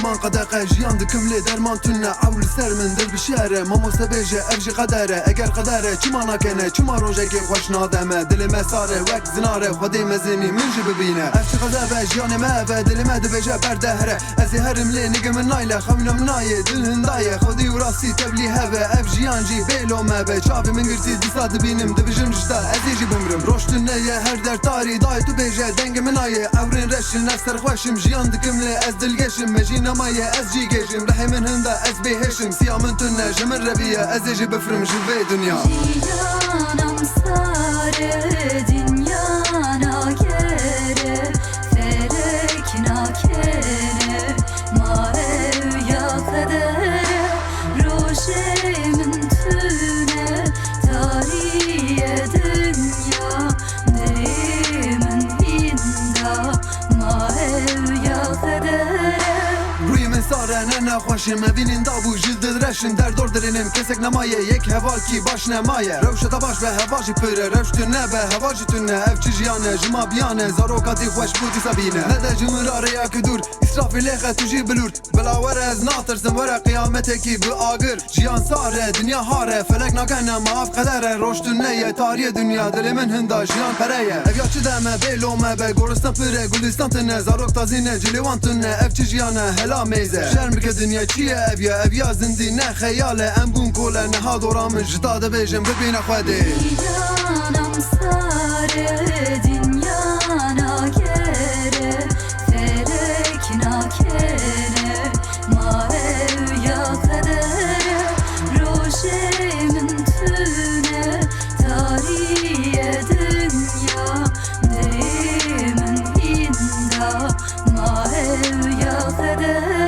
derman qadaqe jiyan dikim lê derman tune ew li ser min dil bişêre mamoste bêje ev jî qedere eger qedere çima nakene çima rojekê xweş nademe dilê me sare wek zinare xwedê mezinî min jî bibîne ev çi qedebe jiyanê me eve dilê me dibêje berdehre ez ê herim lê nigê min nayle xewîna min nayê dil hindaye xwedî û rastî tevlî heve ev jiyan jî bêlo me be çavê min girtî dîsa dibînim dibijim ji te ez ê jî bimrim roj tuneye her dertarî dayê tu bêje dengê min nayê ewrên reşin ez serxweşim jiyan dikim lê ez dilgeşim me jî nemaye ez jî gêjim rehê min hinda ez bêhêşim siya min tune ji min reviye ez ê jî bifrim ji vê dunya Jiyanam sare dünya nakere felek nakere marev ya kadere roşemin tüne tarihe dünya neyimin hinda marev ya kadere روی من ساره نه نخوشم مبینین دابو جلد درشن در دور درینم کسک نمایه یک هوال کی باش نمایه روش تا باش به هواجی پره روش تو نه به هواجی تو نه اف چی جیانه جما بیانه زارو کاتی خوش بودی سبینه نده جمراره یا که دور اسرافی لیخه تو جی بلورد بلاور از ناترسم وره قیامته کی bu آگر جیان ساره دنیا هاره فلک نکنه maaf قدره روش تو نه تاریه دنیا دل من هندا جیان پریه اف یا چی دمه بیلومه به گورستان پره گلستان تنه زاروک تازینه جلیوان تنه اف چی جیانه هلا میزه شرم که دنیا چیه evya زندی نه خیاله ام بون کوله نه دورام جدا ده بیجم ببینه خودی Jiyanam sare dünya nakere felek nakere marev ya kadere roşemin tüne tarihe dünya neyimin hinda marev ya kadere